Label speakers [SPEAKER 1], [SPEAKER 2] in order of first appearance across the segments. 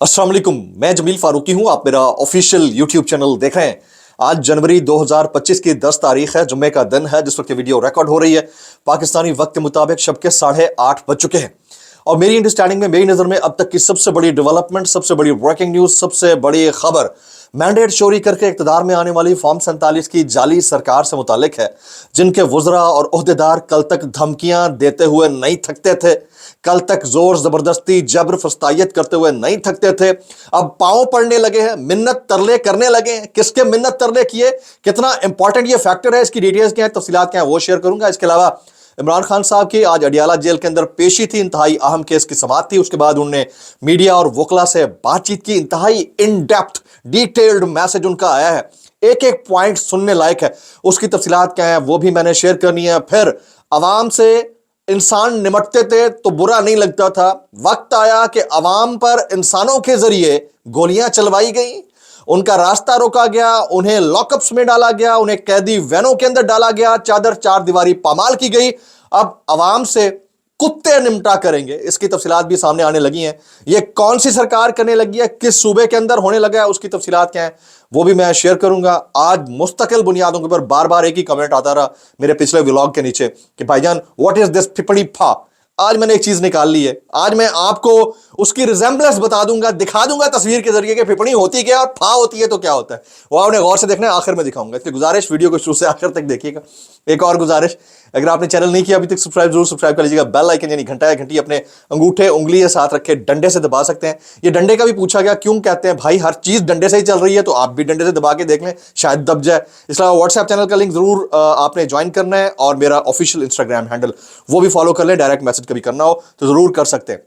[SPEAKER 1] अस्सलाम वालेकुम, मैं जमील फारूकी हूं। आप मेरा ऑफिशियल यूट्यूब चैनल देख रहे हैं। आज जनवरी 2025 की 10 तारीख है, जुम्मे का दिन है जिस वक्त ये वीडियो रिकॉर्ड हो रही है। पाकिस्तानी वक्त के मुताबिक शब के 8:30 बज चुके हैं और मेरी अंडरस्टैंडिंग में, मेरी नज़र में अब तक की सबसे बड़ी डेवलपमेंट, सबसे बड़ी ब्रेकिंग न्यूज़, सबसे बड़ी खबर मैंडेट चोरी करके इक़्तिदार में आने वाली फॉर्म 47 की जाली सरकार से मुतालिक है, जिनके वज़रा और ओहदेदार कल तक धमकियां देते हुए नहीं थकते थे, कल तक जोर जबरदस्ती जबर फस्तायत करते हुए नहीं थकते थे, अब पांव पड़ने लगे हैं, मिन्नत तरले करने लगे हैं। किसके मिन्नत तरले किए, कितना इंपॉर्टेंट ये फैक्टर है, इसकी डिटेल्स क्या है, तफसीलात क्या है, वो शेयर करूंगा। इसके अलावा इमरान खान साहब की आज अडियाला जेल के अंदर पेशी थी, इंतहाई अहम केस की समाअत थी। उसके बाद उन्होंने मीडिया और वकला से बातचीत की, इंतहाई इन डेप्थ डिटेल्ड मैसेज उनका आया है, एक एक पॉइंट सुनने लायक है। उसकी तफसीलात क्या है वो भी मैंने शेयर करनी है। फिर अवाम से इंसान निमटते थे तो बुरा नहीं लगता था, वक्त आया कि अवाम पर इंसानों के जरिए गोलियां चलवाई गई, उनका रास्ता रोका गया, उन्हें लॉकअप्स में डाला गया, उन्हें कैदी वैनों के अंदर डाला गया, चादर चार दीवारी पामाल की गई। अब अवाम से कुत्ते निमटा करेंगे, इसकी तफसीलात भी सामने आने लगी हैं। ये कौन सी सरकार करने लगी है, किस सूबे के अंदर होने लगा है, उसकी तफसीलात क्या है वो भी मैं शेयर करूंगा। आज मुस्तकिल बुनियादों के ऊपर बार बार एक ही कमेंट आता रहा मेरे पिछले व्लॉग के नीचे कि भाईजान व्हाट इज दिस फिपड़ी फा। आज मैंने एक चीज निकाल ली है, आज मैं आपको उसकी रिजेंबलेंस बता दूंगा, दिखा दूंगा तस्वीर के जरिए कि फिपड़ी होती क्या और फा होती है तो क्या होता है। वो आपने गौर से देखना है, आखिर में दिखाऊंगा। इसकी गुजारिश, वीडियो को शुरू से आखिर तक देखिएगा। एक और गुजारिश, अगर आपने चैनल नहीं किया अभी तक, जरूर सब्सक्राइब कर लीजिएगा। बेल आइकन यानी घंटा या घंटी अपने अंगूठे उंगली के साथ रखे डंडे से दबा सकते हैं। ये डंडे का भी पूछा गया, क्यों कहते हैं भाई हर चीज डंडे से ही चल रही है, तो आप भी डंडे से दबा के देख लें, शायद दब जाए। इसके अलावा व्हाट्सएप चैनल का लिंक जरूर आपने ज्वाइन करना है और मेरा ऑफिशियल इंस्टाग्राम हैंडल वो भी फॉलो कर लें। डायरेक्ट मैसेज कभी करना हो तो जरूर कर सकते हैं।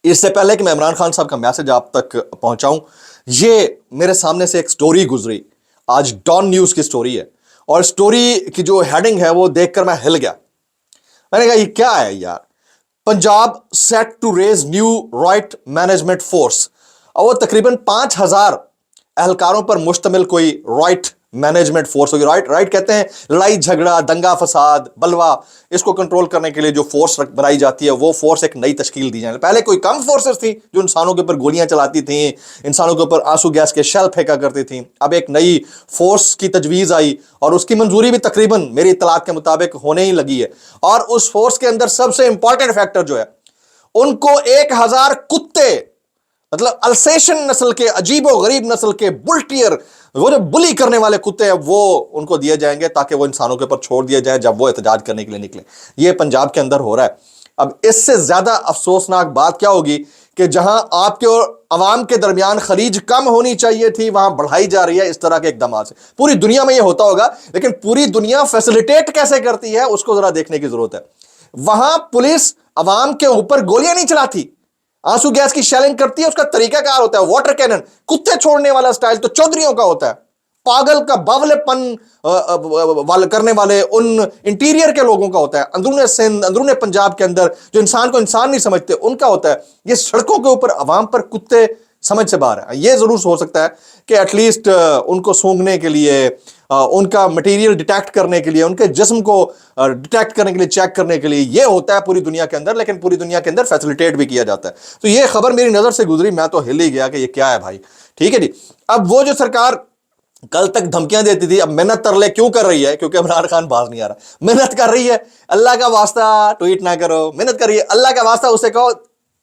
[SPEAKER 1] इससे पहले कि मैं इमरान खान साहब का मैसेज आप तक पहुंचाऊं, ये मेरे सामने से एक स्टोरी गुजरी, आज डॉन न्यूज की स्टोरी है और स्टोरी की जो हेडिंग है वो देखकर मैं हिल गया। मैंने कहा ये क्या है यार, Punjab set to raise new riot management force, और वो तकरीबन 5,000 एहलकारों पर मुश्तमिल कोई राइट मैनेजमेंट फोर्स होगी। राइट कहते हैं लड़ाई झगड़ा, दंगा फसाद, बलवा, इसको कंट्रोल करने के लिए जो फोर्स बनाई जाती है वो फोर्स एक नई तश्कील दी जाए। पहले कोई कम फोर्सेस थी जो इंसानों के ऊपर गोलियां चलाती थी, इंसानों के ऊपर आंसू गैस के शेल फेंका करती थी। अब एक नई फोर्स की तजवीज आई और उसकी मंजूरी भी तकरीबन मेरी इत्तलात के मुताबिक होने ही लगी है। और उस फोर्स के अंदर सबसे इंपॉर्टेंट फैक्टर जो है, उनको 1,000 कुत्ते, मतलब अल्सेशन नस्ल के, अजीबो गरीब नस्ल के बुलटियर, वो जो बुली करने वाले कुत्ते हैं, वो उनको दिए जाएंगे ताकि वो इंसानों के ऊपर छोड़ दिए जाए जब वो एहतजाज करने के लिए निकले। ये पंजाब के अंदर हो रहा है। अब इससे ज्यादा अफसोसनाक बात क्या होगी कि जहां आपके और अवाम के दरमियान खरीज कम होनी चाहिए थी, वहां बढ़ाई जा रही है इस तरह के इकदाम से। पूरी दुनिया में यह होता होगा, लेकिन पूरी दुनिया फैसिलिटेट कैसे करती है उसको जरा देखने की जरूरत है। वहां पुलिस अवाम के ऊपर गोलियां नहीं चलाती, आंसू गैस की शेलिंग करती है। उसका तरीका कार होता है वाटर कैनन, कुत्ते छोड़ने वाला स्टाइल तो चौधरियों का होता है। पागल का बावलेपन करने वाले उन इंटीरियर के लोगों का होता है, अंदरूने सिंध, अंदरूने पंजाब के अंदर जो इंसान को इंसान नहीं समझते उनका होता है। ये सड़कों के ऊपर अवाम पर कुत्ते समझ से बाहर है। ये जरूर हो सकता है कि एटलीस्ट उनको सूंघने के लिए, उनका मटेरियल डिटेक्ट करने के लिए, उनके जिस्म को डिटेक्ट करने के लिए, चेक करने के लिए ये होता है पूरी दुनिया के अंदर, लेकिन पूरी दुनिया के अंदर फैसिलिटेट भी किया जाता है। तो ये खबर मेरी नजर से गुजरी, मैं तो हिल ही गया कि ये क्या है भाई। ठीक है जी। अब वो जो सरकार कल तक धमकियां देती थी, अब मेहनत तरले क्यों कर रही है? क्योंकि इमरान खान बाज नहीं आ रहा। मेहनत कर रही है, अल्लाह का वास्ता ट्वीट ना करो, मेहनत कर रही है, अल्लाह का वास्ता उसे कहो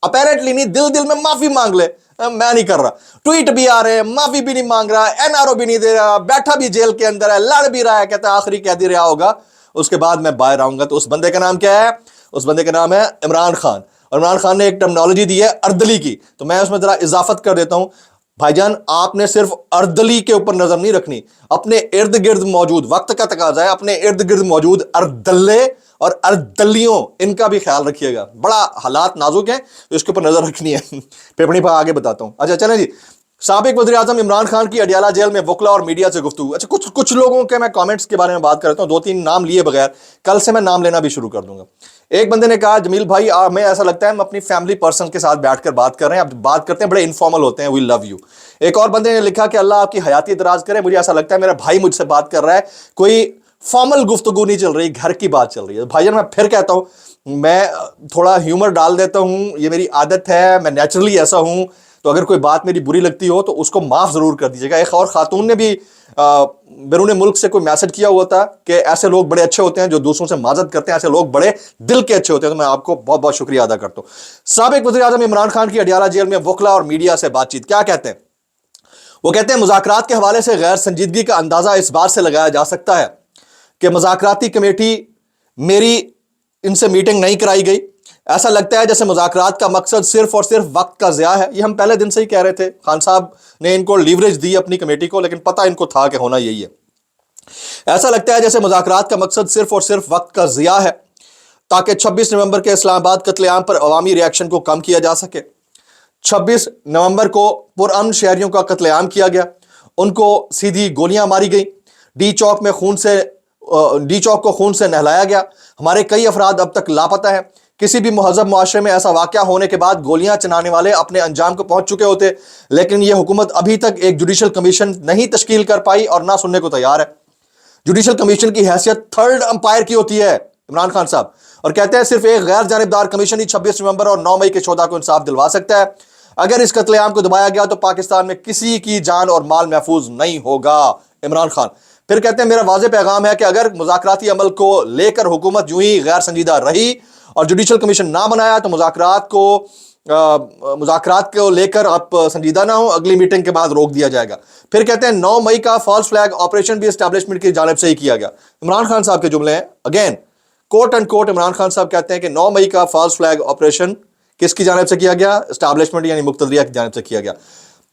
[SPEAKER 1] अपेरेंटली नहीं, दिल में माफी मांग ले। मैं नहीं कर रहा, ट्वीट भी आ रहे हैं, माफी भी नहीं मांग रहा, एनआरओ भी नहीं दे रहा, बैठा भी जेल के अंदर है, लड़ भी रहा है, कहता है आखिरी कैदी रहा होगा, उसके बाद मैं बाहर आऊंगा। तो उस बंदे का नाम क्या है? उस बंदे का नाम है इमरान खान। और इमरान खान ने एक टर्मिनोलॉजी दी है अर्दली की, तो मैं उसमें जरा इजाफत कर देता हूं। भाईजान आपने सिर्फ अर्दली के ऊपर नजर नहीं रखनी, अपने इर्द गिर्द मौजूद, वक्त का तकाजा है, अपने इर्द गिर्द मौजूद अर्दल्ले और अर्दलियों, इनका भी ख्याल रखिएगा। बड़ा हालात नाजुक हैं तो इसके ऊपर नजर रखनी है। पेपड़ी पर आगे बताता हूं। अच्छा चलें जी। साबिक वज़ीर आज़म इमरान खान की अडियाला जेल में वकला और मीडिया से गुफ्तगू। अच्छा कुछ लोगों के मैं कमेंट्स के बारे में बात करता हूं, 2-3 नाम लिए बगैर, कल से मैं नाम लेना भी शुरू कर दूंगा। एक बंदे ने कहा जमील भाई हमें ऐसा लगता है हम अपनी फैमिली पर्सन के साथ बैठकर बात कर रहे हैं, अब बात करते हैं बड़े इनफॉर्मल होते हैं, वी लव यू। एक और बंदे ने लिखा कि अल्लाह आपकी हयाती दराज करे, मुझे ऐसा लगता है मेरा भाई मुझसे बात कर रहा है, कोई फॉर्मल गुफ्तगू नहीं चल रही, घर की बात चल रही है। भाईजान मैं फिर कहता हूं, मैं थोड़ा ह्यूमर डाल देता हूं, ये मेरी आदत है, मैं नेचुरली ऐसा हूं। تو اگر کوئی بات میری بری لگتی ہو تو اس کو معاف ضرور کر دیجیے گا. ایک اور خاتون نے بھی بیرون ملک سے کوئی میسج کیا ہوا تھا کہ ایسے لوگ بڑے اچھے ہوتے ہیں جو دوسروں سے معذرت کرتے ہیں, ایسے لوگ بڑے دل کے اچھے ہوتے ہیں. تو میں آپ کو بہت بہت شکریہ ادا کرتا ہوں. سابق وزیر اعظم عمران خان کی اڈیالہ جیل میں وکلا اور میڈیا سے بات چیت, کیا کہتے ہیں وہ؟ کہتے ہیں مذاکرات کے حوالے سے غیر سنجیدگی کا اندازہ اس بات سے لگایا جا سکتا ہے کہ مذاکراتی کمیٹی میری ان سے میٹنگ نہیں کرائی گئی. ایسا لگتا ہے جیسے مذاکرات کا مقصد صرف اور صرف وقت کا ضیاع ہے. یہ ہم پہلے دن سے ہی کہہ رہے تھے, خان صاحب نے ان کو لیوریج دی اپنی کمیٹی کو, لیکن پتہ ان کو تھا کہ ہونا یہی ہے. ایسا لگتا ہے جیسے مذاکرات کا مقصد صرف اور صرف وقت کا ضیاع ہے تاکہ 26 نومبر کے اسلام آباد قتل عام پر عوامی ری ایکشن کو کم کیا جا سکے. 26 نومبر کو پرامن شہریوں کا قتل عام کیا گیا, ان کو سیدھی گولیاں ماری گئی, ڈی چوک کو خون سے نہلایا گیا. ہمارے کئی افراد اب تک لاپتہ ہیں. کسی بھی مہذب معاشرے میں ایسا واقعہ ہونے کے بعد گولیاں چلانے والے اپنے انجام کو پہنچ چکے ہوتے, لیکن یہ حکومت ابھی تک ایک جوڈیشل کمیشن نہیں تشکیل کر پائی اور نہ سننے کو تیار ہے. جوڈیشل کمیشن کی حیثیت تھرڈ امپائر کی ہوتی ہے عمران خان صاحب, اور کہتے ہیں صرف ایک غیر جانبدار کمیشن ہی 26 نومبر اور 9 مئی کے شہداء کو انصاف دلوا سکتا ہے. اگر اس قتل عام کو دبایا گیا تو پاکستان میں کسی کی جان اور مال محفوظ نہیں ہوگا. عمران خان پھر کہتے ہیں میرا واضح پیغام ہے کہ اگر مذاکراتی عمل کو لے کر حکومت یوں ہی غیر سنجیدہ رہی اور جوڈیشل کمیشن نہ بنایا تو مذاکرات کو لے کر آپ سنجیدہ نہ ہو, اگلی میٹنگ کے بعد روک دیا جائے گا. پھر کہتے ہیں 9 مئی کا فالس فلیگ آپریشن بھی اسٹیبلشمنٹ کی جانب سے ہی کیا گیا. عمران خان صاحب کے جملے ہیں, again quote and quote. Imran Khan صاحب کہتے ہیں کہ 9 مئی کا فالس فلیگ آپریشن کس کی جانب سے کیا گیا؟ اسٹیبلشمنٹ یعنی مقتدریہ کی جانب سے کیا گیا.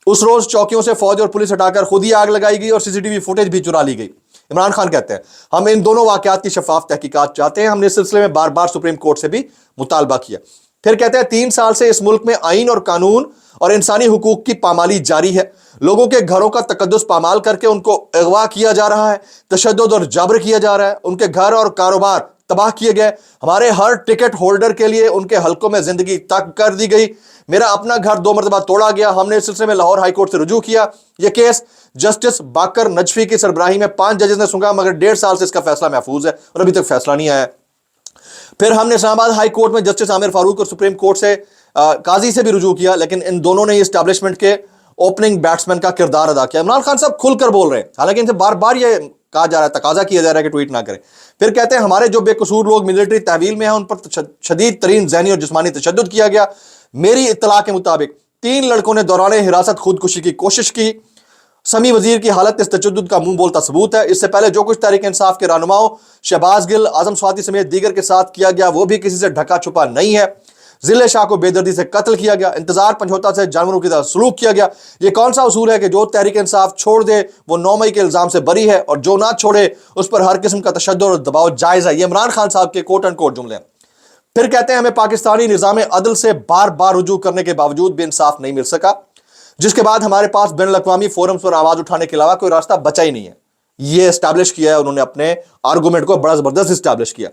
[SPEAKER 1] اس روز چوکیوں سے فوج اور پولیس ہٹا کر خود ہی آگ لگائی گئی اور سی سی ٹی وی فوٹیج بھی چرا لی گئی. عمران خان کہتے ہیں ہم ان دونوں واقعات کی شفاف تحقیقات چاہتے ہیں. ہم نے اس سلسلے میں بار بار سپریم کورٹ سے بھی مطالبہ کیا. پھر کہتے ہیں 3 سال سے اس ملک میں آئین اور قانون اور انسانی حقوق کی پامالی جاری ہے. لوگوں کے گھروں کا تقدس پامال کر کے ان کو اغوا کیا جا رہا ہے, تشدد اور جبر کیا جا رہا ہے, ان کے گھر اور کاروبار تباہ کیے گئے. ہمارے ہر ٹکٹ ہولڈر کے لیے ان کے حلقوں میں زندگی تک کر دی گئی. میرا اپنا گھر 2 مرتبہ توڑا گیا. ہم نے اس سلسلے میں لاہور ہائی کورٹ سے رجوع کیا. یہ کیس جسٹس باقر نجفی کی سربراہی میں 5 ججز نے سنگا, مگر 1.5 سال سے اس کا فیصلہ محفوظ ہے اور ابھی تک فیصلہ نہیں آیا. پھر ہم نے اسلام آباد ہائی کورٹ میں جسٹس عامر فاروق اور سپریم کورٹ سے قاضی سے بھی رجوع کیا, لیکن ان دونوں نے اسٹیبلشمنٹ کے اوپننگ بیٹسمین کا کردار ادا کیا. عمران خان صاحب کھل کر بول رہے ہیں, حالانکہ ان سے بار بار یہ کہا جا رہا ہے, تقاضا کیا جا رہا ہے کہ ٹویٹ نہ کریں. پھر کہتے ہیں ہمارے جو بے قصور لوگ ملٹری تحویل میں ہیں ان پر شدید ترین ذہنی اور جسمانی تشدد کیا گیا. میری اطلاع کے مطابق 3 لڑکوں نے دوران حراست خودکشی کی کوشش کی. سمیع وزیر کی حالت اس تشدد کا منہ بولتا ثبوت ہے. اس سے پہلے جو کچھ تحریک انصاف کے رہنماؤں شہباز گل, اعظم سواتی سمیت دیگر کے ساتھ کیا گیا وہ بھی کسی سے ڈھکا چھپا نہیں ہے. ضلع شاہ کو بے دردی سے قتل کیا گیا, انتظار پنجھوتا سے جانوروں کی طرح سلوک کیا گیا. یہ کون سا اصول ہے کہ جو تحریک انصاف چھوڑ دے وہ 9 مئی کے الزام سے بری ہے اور جو نہ چھوڑے اس پر ہر قسم کا تشدد اور دباؤ جائز ہے. یہ عمران خان صاحب کے کوٹ اینڈ کوٹ جملے ہیں. پھر کہتے ہیں ہمیں پاکستانی نظام عدل سے بار بار رجوع کرنے کے باوجود بھی انصاف نہیں مل سکا, جس کے بعد ہمارے پاس بین الاقوامی فورمز پر آواز اٹھانے کے علاوہ کوئی راستہ بچا ہی نہیں ہے. یہ اسٹیبلش کیا ہے انہوں نے, اپنے آرگومنٹ کو بڑا زبردست اسٹیبلش کیا.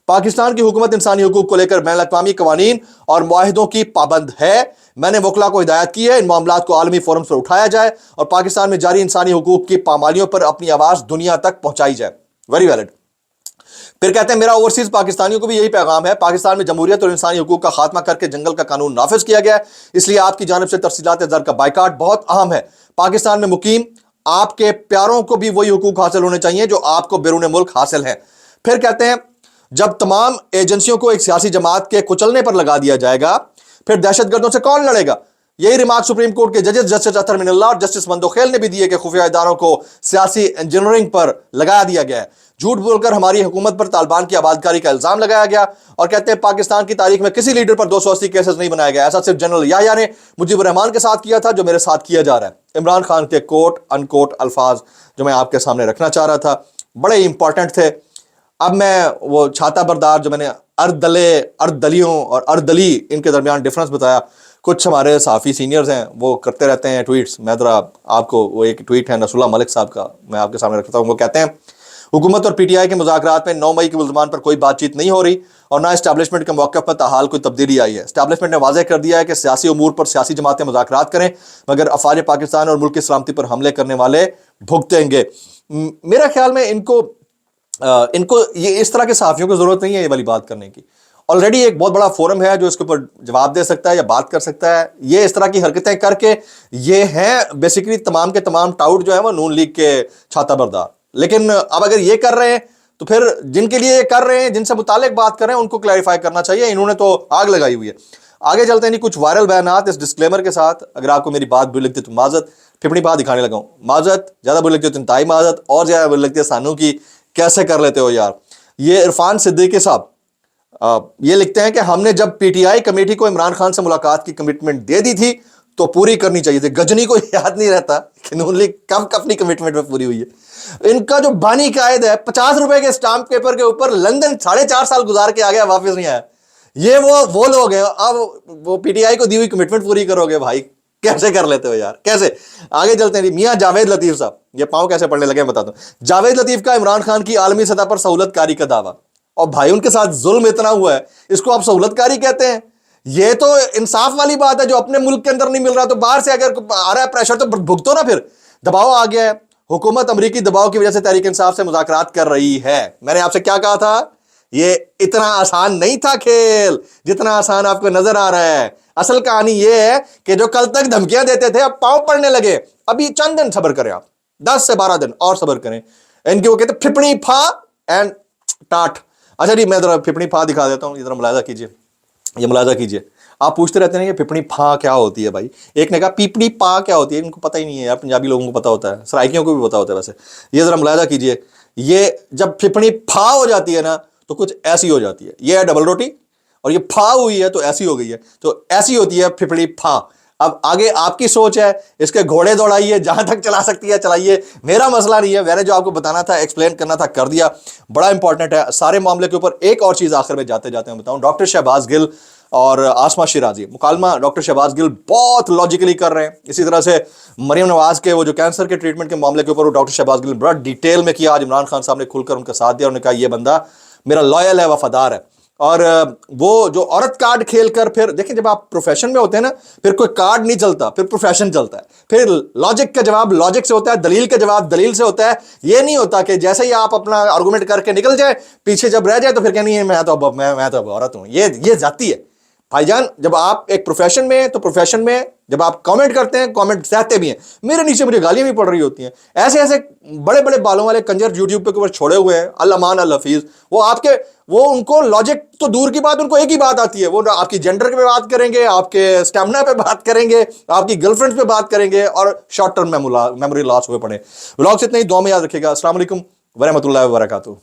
[SPEAKER 1] پاکستان کی حکومت انسانی حقوق کو لے کر بین الاقوامی قوانین اور معاہدوں کی پابند ہے. میں نے وکلا کو ہدایت کی ہے ان معاملات کو عالمی فورمز پر اٹھایا جائے اور پاکستان میں جاری انسانی حقوق کی پامالیوں پر اپنی آواز دنیا تک پہنچائی جائے. Very valid. پھر کہتے ہیں میرا اوورسیز پاکستانیوں کو بھی یہی پیغام ہے, پاکستان میں جمہوریت اور انسانی حقوق کا خاتمہ کر کے جنگل کا قانون نافذ کیا گیا ہے, اس لیے آپ کی جانب سے ترسیلات زر کا بائیکاٹ بہت اہم ہے. پاکستان میں مقیم آپ کے پیاروں کو بھی وہی حقوق حاصل ہونے چاہیے جو آپ کو بیرون ملک حاصل ہیں. پھر کہتے ہیں جب تمام ایجنسیوں کو ایک سیاسی جماعت کے کچلنے پر لگا دیا جائے گا پھر دہشت گردوں سے کون لڑے گا؟ یہی ریمارک سپریم کورٹ کے ججز جسٹس اطہر من اللہ اور جسٹس مندوخیل نے بھی دیے کہ خفیہ اداروں کو سیاسی انجینئرنگ پر لگا دیا گیا ہے. جھوٹ بول کر ہماری حکومت پر طالبان کی آبادکاری کا الزام لگایا گیا اور کہتے ہیں پاکستان کی تاریخ میں کسی لیڈر پر 280 کیسز نہیں بنایا گیا, ایسا صرف جنرل یحییٰ نے مجیب الرحمان کے ساتھ کیا تھا جو میرے ساتھ کیا جا رہا ہے. عمران خان کے کوٹ ان کوٹ الفاظ جو میں آپ کے سامنے رکھنا چاہ رہا تھا بڑے ہی امپورٹنٹ تھے. اب میں وہ چھاتا بردار جو میں نے اردلیوں اور اردلی ان کے درمیان ڈفرنس بتایا, کچھ ہمارے صحافی سینئرز ہیں وہ کرتے رہتے ہیں ٹویٹس. میں ذرا آپ کو وہ ایک ٹویٹ ہے نصر اللہ ملک صاحب کا میں آپ کے سامنے رکھتا ہوں. وہ کہتے ہیں حکومت اور پی ٹی آئی کے مذاکرات میں 9 مئی کے ملزمان پر کوئی بات چیت نہیں ہو رہی اور نہ اسٹیبلشمنٹ کے موقف پر تاحال کوئی تبدیلی آئی ہے. اسٹیبلشمنٹ نے واضح کر دیا ہے کہ سیاسی امور پر سیاسی جماعتیں مذاکرات کریں مگر افواج پاکستان اور ملک کی سلامتی پر حملے کرنے والے بھگتیں گے. میرا خیال میں ان کو یہ اس طرح کے صحافیوں کو ضرورت نہیں ہے یہ والی بات کرنے کی. ऑलरेडी एक बहुत बड़ा फोरम है जो इसके ऊपर जवाब दे सकता है या बात कर सकता है। ये इस तरह की हरकतें करके ये हैं बेसिकली तमाम के तमाम टाउट जो है वो नून लीग के छाता बरदार। लेकिन अब अगर ये कर रहे हैं तो फिर जिनके लिए ये कर रहे हैं, जिनसे मुतालिक बात कर रहे हैं, उनको क्लैरिफाई करना चाहिए। इन्होंने तो आग लगाई हुई है। आगे चलते हैं जी कुछ वायरल बयानात इस डिस्क्लेमर के साथ। अगर आपको मेरी बात बुरी लगती है तो माजत, फिपनी बात दिखाने लगा हूं, माजत। ज्यादा बुरी लगती है तो इंतहाई माजत, और ज्यादा बुरी लगती है सानू की, कैसे कर लेते हो यार। ये इरफान सिद्दीकी साहब ये लिखते हैं कि हमने जब पीटीआई कमेटी को इमरान खान से मुलाकात की कमिटमेंट दे दी थी तो पूरी करनी चाहिए थी। गजनी को याद नहीं रहता कि नून लीग कब अपनी कमिटमेंट में पूरी हुई है। इनका जो बानी कायद है 50 रुपए के स्टाम्प पेपर के ऊपर लंदन 4.5 साल गुजार के आ गया, वापस नहीं आया। ये वो लोग हैं। अब वो पीटीआई को दी हुई कमिटमेंट पूरी करोगे भाई, कैसे कर लेते हो यार, कैसे। आगे चलते हैं। मियां जावेद लतीफ साहब, ये पाँव कैसे पढ़ने लगे मैं बताता हूं। जावेद लतीफ का इमरान खान की आलमी सतह पर सहूलतकारी का दावा। और भाई उनके साथ जुल्म इतना हुआ है, इसको आप सहूलतकारी कहते हैं? ये तो इंसाफ वाली बात है। जो अपने मुल्क के अंदर नहीं मिल रहा तो बाहर से अगर आ रहा है प्रेशर तो भुगतो ना। फिर दबाव आ गया है, हुकूमत अमरीकी दबाव की वजह से तहरीक इंसाफ से मुज़ाकरात कर रही है। मैंने आपसे क्या कहा था, ये इतना आसान नहीं था खेल जितना आसान आपको नजर आ रहा है। असल कहानी ये है कि जो कल तक धमकियां देते थे अब पांव पड़ने लगे। अभी चंद दिन सब्र करें आप, 10 से 12 दिन और सब्र करें। इनके वो कहते फिपनी फा एंड टाट। अच्छा जी, मैं जरा फिपनी फा दिखा देता हूं, जरा मुलाजा कीजिए, ये मुलाजा कीजिए। आप पूछते रहते हैं कि फिपनी फा क्या होती है भाई। एक ने कहा पीपड़ी पा क्या होती है, इनको पता ही नहीं है यार। पंजाबी लोगों को पता होता है, सराइकियों को भी पता होता है वैसे। ये जरा मुलाजा कीजिए, ये जब फिपनी फा हो जाती है ना तो कुछ ऐसी हो जाती है। ये है डबल रोटी और ये फा हुई है तो ऐसी हो गई है, तो ऐसी होती है फिपड़ी फा। अब आगे आपकी सोच है, इसके घोड़े दौड़ाइए, जहां तक चला सकती है चलाइए, मेरा मसला नहीं है। मैंने जो आपको बताना था, एक्सप्लेन करना था, कर दिया। बड़ा इंपॉर्टेंट है सारे मामले के ऊपर। एक और चीज आखिर में जाते जाते मैं बताऊं, डॉक्टर शहबाज गिल और आसमा शिराजी मुकालमा डॉक्टर शहबाज गिल बहुत लॉजिकली कर रहे हैं। इसी तरह से मरियम नवाज के वो जो कैंसर के ट्रीटमेंट के मामले के ऊपर वो डॉक्टर शहबाज गिल बड़ा डिटेल में किया। आज इमरान खान साहब ने खुलकर उनका साथ दिया, उन्होंने कहा ये बंदा मेरा लॉयल है, वफादार है। और वो जो औरत कार्ड खेलकर, फिर देखिए जब आप प्रोफेशन में होते हैं ना, फिर कोई कार्ड नहीं चलता, फिर प्रोफेशन चलता है। फिर लॉजिक का जवाब लॉजिक से होता है, दलील का जवाब दलील से होता है। ये नहीं होता कि जैसे ही आप अपना आर्गुमेंट करके निकल जाए, पीछे जब रह जाए तो फिर कहनी है मैं तो अब औरत हूं। ये जाती है भाईजान। जब आप एक प्रोफेशन में हैं तो प्रोफेशन में जब आप कमेंट करते हैं, कमेंट सहते भी हैं। मेरे नीचे मुझे गालियां भी पड़ रही होती हैं। ऐसे ऐसे बड़े बड़े बालों वाले कंजर यूट्यूब पे ऊपर छोड़े हुए हैं, अल अमान अल हफीज। वो उनको लॉजिक तो दूर की बात, उनको एक ही बात आती है। वो आपकी जेंडर पे बात करेंगे, आपके स्टेमिना पे बात करेंगे, आपकी गर्लफ्रेंड पे बात करेंगे और शॉर्ट टर्म मेमोरी लॉस हुए पड़े। व्लॉग से इतना ही, दुआ में याद रखिएगा। अस्सलाम वालेकुम व रहमतुल्लाहि व बरकातुहू।